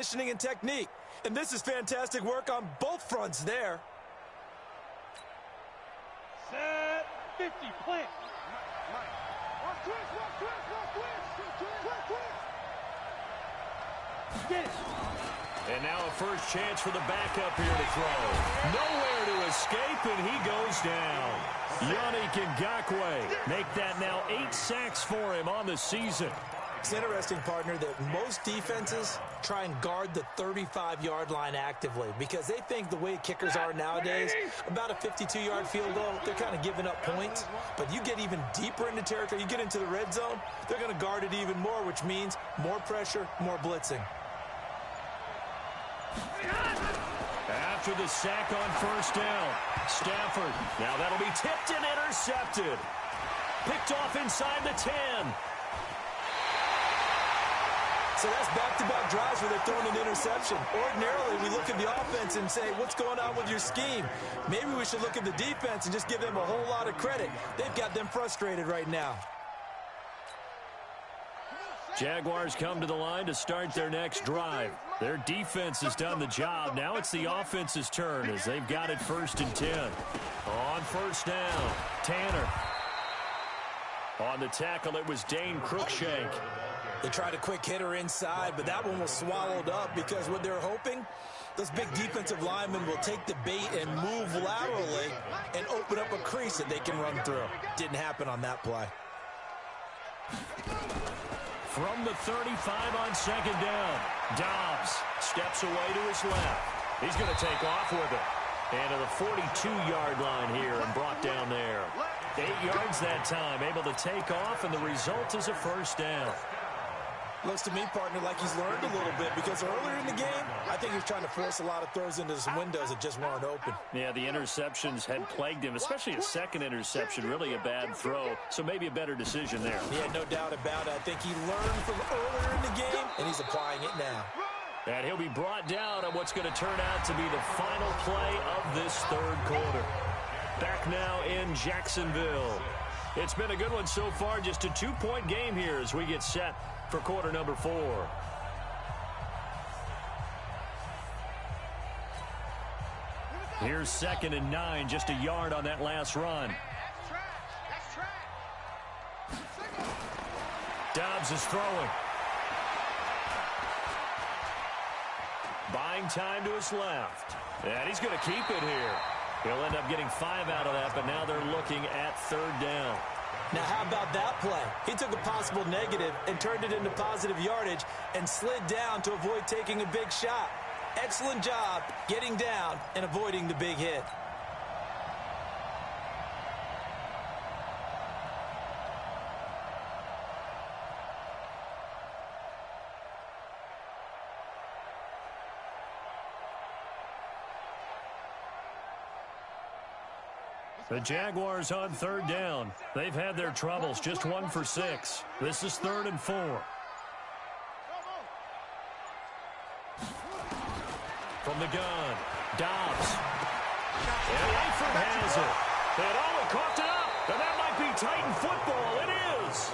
conditioning and technique. And this is fantastic work on both fronts there. Set 50, plant. Get it. And now a first chance for the backup here to throw. Nowhere to escape, and he goes down. Yannick Ngakoue make that now 8 sacks for him on the season. It's interesting, partner, that most defenses try and guard the 35-yard line actively because they think the way kickers are nowadays, about a 52-yard field goal, they're kind of giving up points. But you get even deeper into territory, you get into the red zone, they're going to guard it even more, which means more pressure, more blitzing. After the sack on first down, Stafford. Now that'll be tipped and intercepted. Picked off inside the 10. So that's back-to-back drives where they're throwing an interception. Ordinarily, we look at the offense and say, what's going on with your scheme? Maybe we should look at the defense and just give them a whole lot of credit. They've got them frustrated right now. Jaguars come to the line to start their next drive. Their defense has done the job. Now it's the offense's turn as they've got it 1st and 10. On first down, Tanner. On the tackle, it was Dane Cruikshank. They tried a quick hitter inside, but that one was swallowed up because what they're hoping, those big defensive linemen will take the bait and move laterally and open up a crease that they can run through. Didn't happen on that play. From the 35 on second down, Dobbs steps away to his left. He's going to take off with it. And to the 42-yard line here and brought down there. 8 yards that time, able to take off, and the result is a first down. Looks to me, partner, like he's learned a little bit because earlier in the game, I think he was trying to force a lot of throws into some windows that just weren't open. Yeah, the interceptions had plagued him, especially a second interception, really a bad throw, so maybe a better decision there. Yeah, no doubt about it. I think he learned from earlier in the game, and he's applying it now. And he'll be brought down on what's going to turn out to be the final play of this third quarter. Back now in Jacksonville. It's been a good one so far, just a 2-point game here as we get set for quarter number 4. Here's 2nd and 9, just a yard on that last run. Dobbs is throwing. Buying time to his left. And he's going to keep it here. He'll end up getting 5 out of that, but now they're looking at 3rd down. Now, how about that play? He took a possible negative and turned it into positive yardage and slid down to avoid taking a big shot. Excellent job getting down and avoiding the big hit. The Jaguars on 3rd down. They've had their troubles, just 1 for 6. This is 3rd and 4. From the gun, Dobbs. And Eifert has it. And he coughed it up. And that might be Titan football. It is.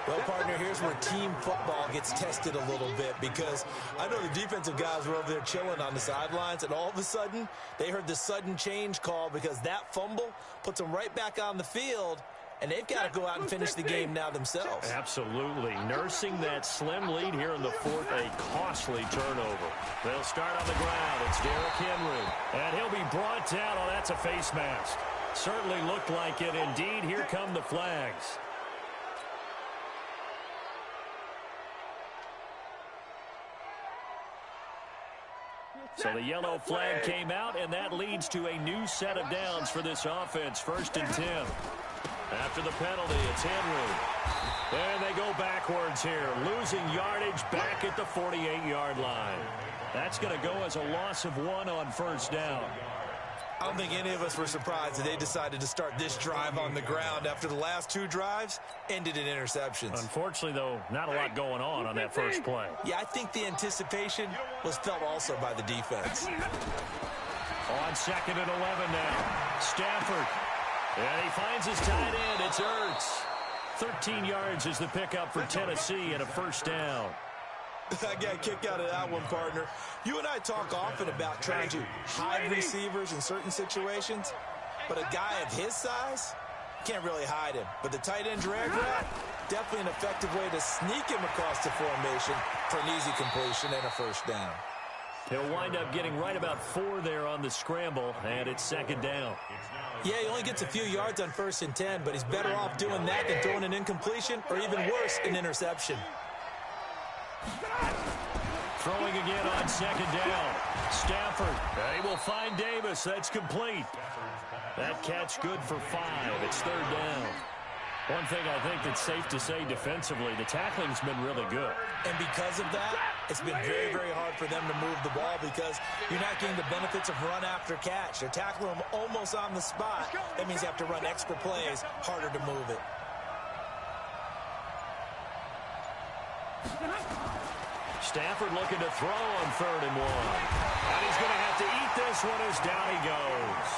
Well, partner, here's where team football gets tested a little bit because I know the defensive guys were over there chilling on the sidelines, and all of a sudden, they heard the sudden change call because that fumble puts them right back on the field, and they've got to go out and finish the game now themselves. Absolutely. Nursing that slim lead here in the 4th, a costly turnover. They'll start on the ground. It's Derrick Henry, and he'll be brought down. Oh, that's a face mask. Certainly looked like it. Indeed, here come the flags. So the yellow flag came out, and that leads to a new set of downs for this offense. 1st and 10. After the penalty, it's Henry. And they go backwards here, losing yardage back at the 48-yard line. That's going to go as a loss of 1 on 1st down. I don't think any of us were surprised that they decided to start this drive on the ground after the last 2 drives ended in interceptions. Unfortunately, though, not a lot going on that first play. Yeah, I think the anticipation was felt also by the defense. On 2nd and 11 now, Stafford. And he finds his tight end. It's Ertz. 13 yards is the pickup for Tennessee and a 1st down. I got a kick out of that one, partner. You and I talk often about trying to hide receivers in certain situations, but a guy of his size can't really hide him. But the tight end drag route, definitely an effective way to sneak him across the formation for an easy completion and a first down. He'll wind up getting right about 4 there on the scramble, and it's second down. Yeah, he only gets a few yards on 1st and 10, but he's better off doing that than throwing an incompletion or even worse, an interception. Throwing again on second down. Stafford, he will find Davis. That's complete. That catch good for 5. It's third down. One thing I think that's safe to say defensively, the tackling's been really good. And because of that, it's been very, very hard for them to move the ball because you're not getting the benefits of run after catch. They're tackling them almost on the spot. That means you have to run extra plays, harder to move it. Stafford looking to throw on 3rd and 1. And he's going to have to eat this one as down he goes.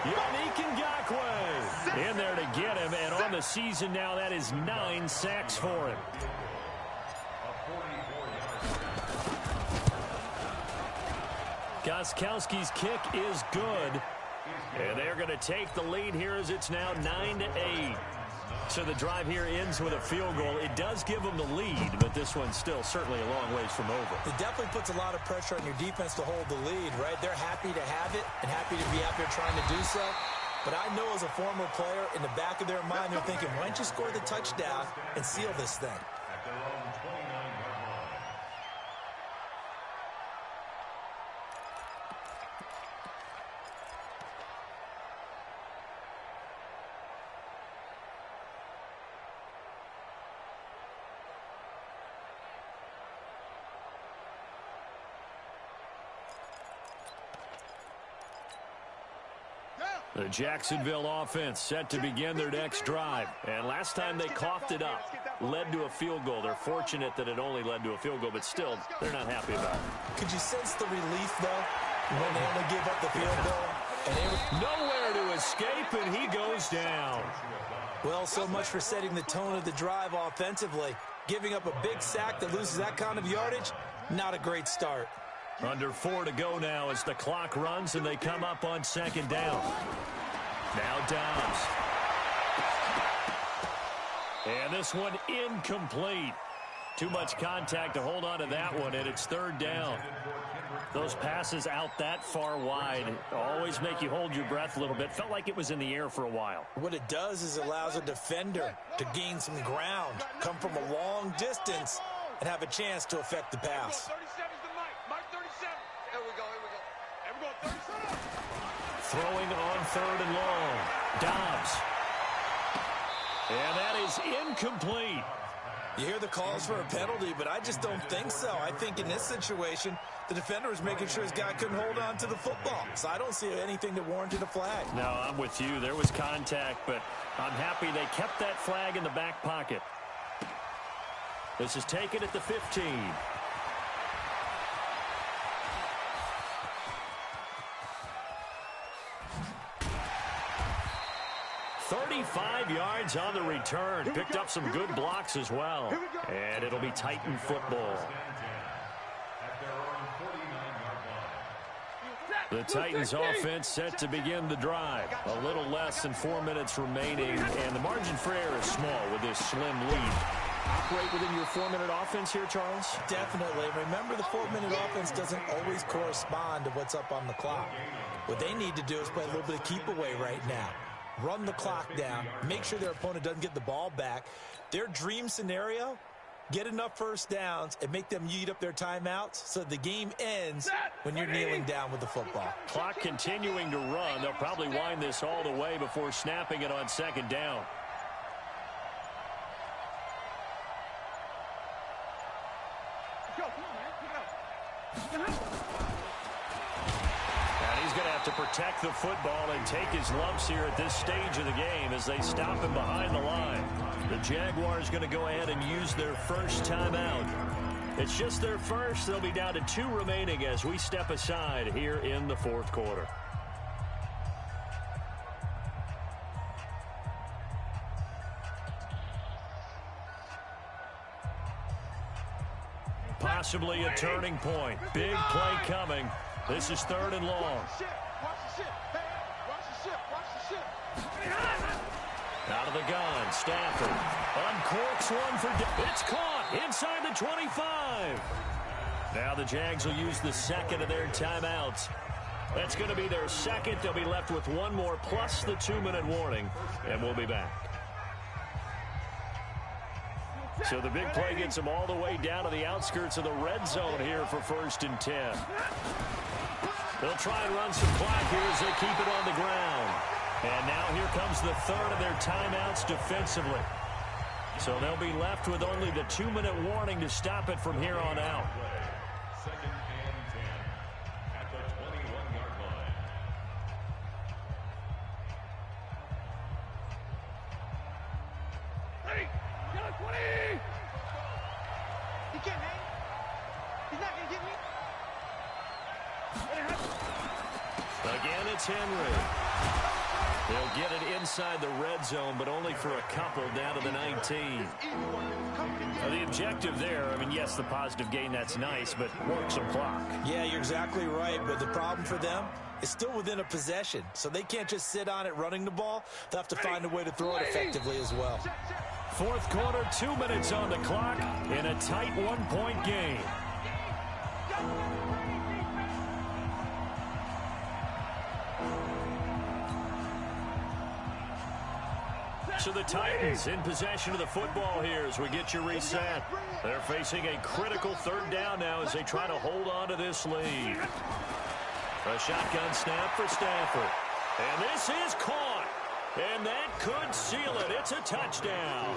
Yannick Ngakoue in there to get him, and on the season now, that is 9 sacks for him. Gostkowski's kick is good, and they're going to take the lead here as it's now 9-8. So the drive here ends with a field goal. It does give them the lead, but this one's still certainly a long ways from over. It definitely puts a lot of pressure on your defense to hold the lead, right? They're happy to have it and happy to be out there trying to do so. But I know as a former player, in the back of their mind, they're thinking, why don't you score the touchdown and seal this thing? The Jacksonville offense set to begin their next drive. And last time they coughed it up, led to a field goal. They're fortunate that it only led to a field goal, but still, they're not happy about it. Could you sense the relief, though, when they only gave up the field goal? And they were nowhere to escape, and he goes down. Well, so much for setting the tone of the drive offensively. Giving up a big sack that loses that kind of yardage, not a great start. Under 4 to go now as the clock runs and they come up on second down. Now Dobbs. And this one incomplete. Too much contact to hold on to that one, and it's third down. Those passes out that far wide always make you hold your breath a little bit. Felt like it was in the air for a while. What it does is it allows a defender to gain some ground, come from a long distance, and have a chance to affect the pass. Throwing on 3rd and long. Dobbs. And that is incomplete. You hear the calls for a penalty, but I just don't think so. I think in this situation, the defender was making sure his guy couldn't hold on to the football. So I don't see anything that warranted a flag. No, I'm with you. There was contact, but I'm happy they kept that flag in the back pocket. This is taken at the 15. 35 yards on the return. Picked up some good blocks as well. And it'll be Titan football. The Titans offense set to begin the drive. A little less than 4 minutes remaining, and the margin for error is small with this slim lead. Operate within your 4-minute offense here, Charles? Definitely. Remember, the 4-minute offense doesn't always correspond to what's up on the clock. What they need to do is play a little bit of keep away right now. Run the clock down, make sure their opponent doesn't get the ball back. Their dream scenario, get enough first downs and make them eat up their timeouts so the game ends when you're kneeling down with the football. Clock continuing to run. They'll probably wind this all the way before snapping it on second down. To protect the football and take his lumps here at this stage of the game as they stop him behind the line. The Jaguars going to go ahead and use their first timeout. It's just their first. They'll be down to 2 remaining as we step aside here in the fourth quarter. possibly a turning point. Big play coming. This is 3rd and long. Out of the gun, Stafford uncorks one for... It's caught inside the 25. Now the Jags will use the second of their timeouts. That's going to be their second. They'll be left with one more plus the 2-minute warning, and we'll be back. So the big play gets them all the way down to the outskirts of the red zone here for 1st and 10. They'll try and run some clock here as they keep it on the ground. And now here comes the 3rd of their timeouts defensively. So they'll be left with only the 2-minute warning to stop it from here on out. 2nd and 10 at the 21-yard line. Ready? Yellow 20! He can't hang. He's not going to get me. Again, it's Henry. They'll get it inside the red zone, but only for a couple down to the 19. Now, the objective there, I mean, yes, the positive gain, that's nice, but work some clock. Yeah, you're exactly right, but the problem for them is still within a possession, so they can't just sit on it running the ball. They'll have to find a way to throw it effectively as well. 4th quarter, 2 minutes on the clock in a tight 1-point game. So the Titans in possession of the football here as we get you reset. They're facing a critical 3rd down now as they try to hold on to this lead. A shotgun snap for Stafford. And this is caught. And that could seal it. It's a touchdown.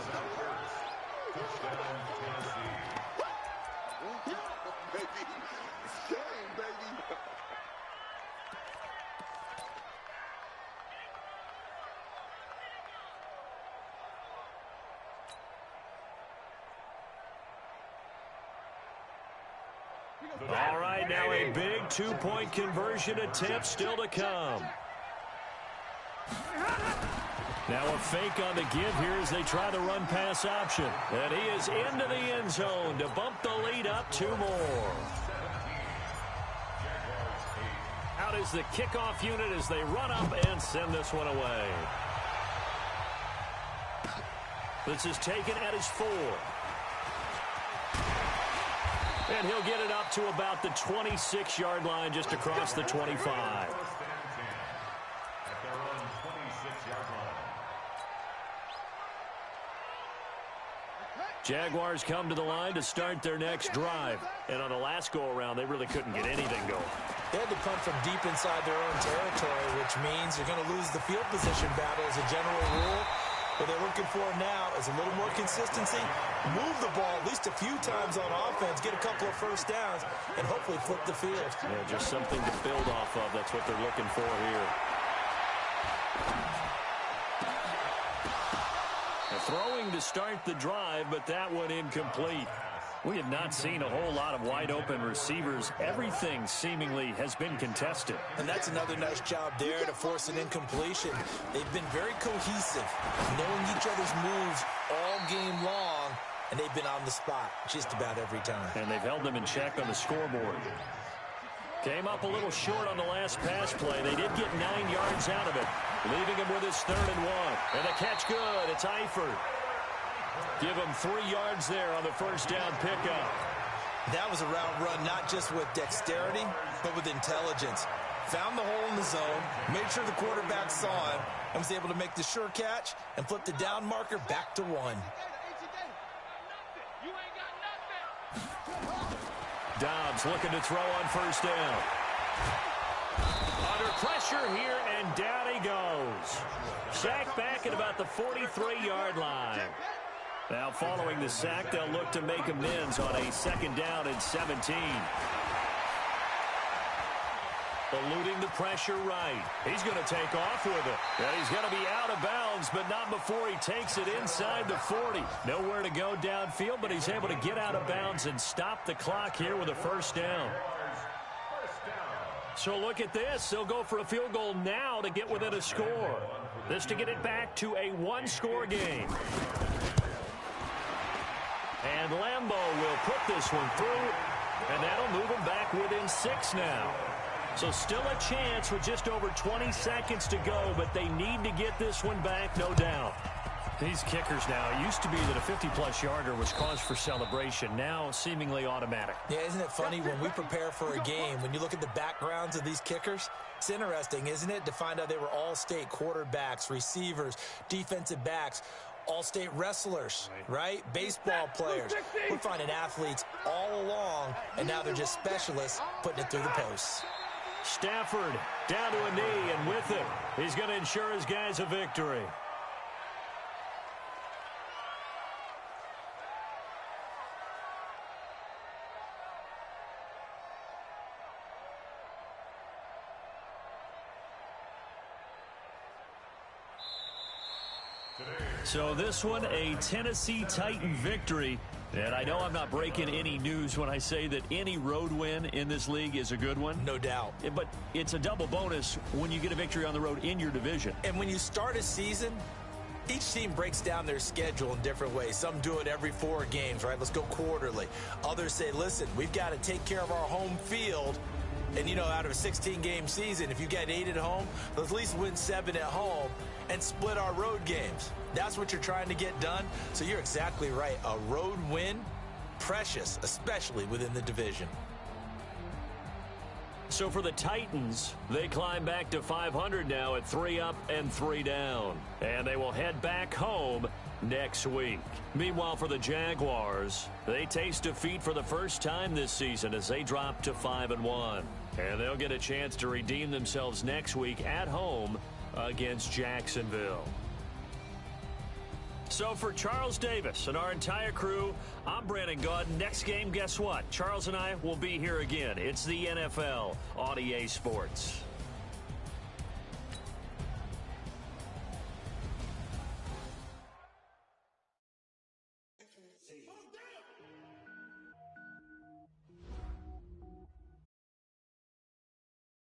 All right, now a big 2-point conversion attempt still to come. Now a fake on the give here as they try the run-pass option. And he is into the end zone to bump the lead up 2 more. Out is the kickoff unit as they run up and send this one away. This is taken at his 4. And he'll get it up to about the 26-yard line just across the 25. Jaguars come to the line to start their next drive. And on the last go-around, they really couldn't get anything going. They had to punt from deep inside their own territory, which means they're going to lose the field position battle as a general rule. What they're looking for now is a little more consistency, move the ball at least a few times on offense, get a couple of 1st downs, and hopefully flip the field. Yeah, just something to build off of. That's what they're looking for here. Throwing to start the drive, but that one incomplete. We have not seen a whole lot of wide-open receivers. Everything seemingly has been contested. And that's another nice job there to force an incompletion. They've been very cohesive, knowing each other's moves all game long, and they've been on the spot just about every time. And they've held them in check on the scoreboard. Came up a little short on the last pass play. They did get 9 yards out of it, leaving him with his 3rd and 1. And the catch good. It's Eifert. Give him 3 yards there on the 1st down pickup. That was a route run not just with dexterity, but with intelligence. Found the hole in the zone, made sure the quarterback saw him, and was able to make the sure catch and flip the down marker back to 1. Dobbs looking to throw on 1st down. Under pressure here, and down he goes. Sacked back at about the 43-yard line. Now following the sack, they'll look to make amends on a 2nd down and 17. Eluding the pressure right. He's going to take off with it. And he's going to be out of bounds, but not before he takes it inside the 40. Nowhere to go downfield, but he's able to get out of bounds and stop the clock here with a 1st down. So look at this. They'll go for a field goal now to get within a score. This to get it back to a 1-score game. And Lambeau will put this one through And that'll move them back within 6 now. So still a chance with just over 20 seconds to go, but they need to get this one back, no doubt. These kickers now, it used to be that a 50-plus yarder was cause for celebration, now seemingly automatic. Yeah, isn't it funny when we prepare for a game, when you look at the backgrounds of these kickers, it's interesting, isn't it, to find out they were all-state quarterbacks, receivers, defensive backs, all-state wrestlers, right? Baseball players. We're finding athletes all along, and now they're just specialists putting it through the posts. Stafford down to a knee, and with it, he's going to ensure his guys a victory. So this one, a Tennessee Titan victory. And I know I'm not breaking any news when I say that any road win in this league is a good one. No doubt. But it's a double bonus when you get a victory on the road in your division. And when you start a season, each team breaks down their schedule in different ways. Some do it every 4 games, right? Let's go quarterly. Others say, listen, we've got to take care of our home field. And, you know, out of a 16-game season, if you get 8 at home, let's at least win 7 at home and split our road games. That's what you're trying to get done. So you're exactly right. A road win, precious, especially within the division. So for the Titans, they climb back to 500 now at 3 up and 3 down. And they will head back home next week. Meanwhile, for the Jaguars, they taste defeat for the first time this season as they drop to 5-1. And they'll get a chance to redeem themselves next week at home against Jacksonville. So for Charles Davis and our entire crew, I'm Brandon Gaud. Next game, guess what? Charles and I will be here again. It's the NFL on EA Sports.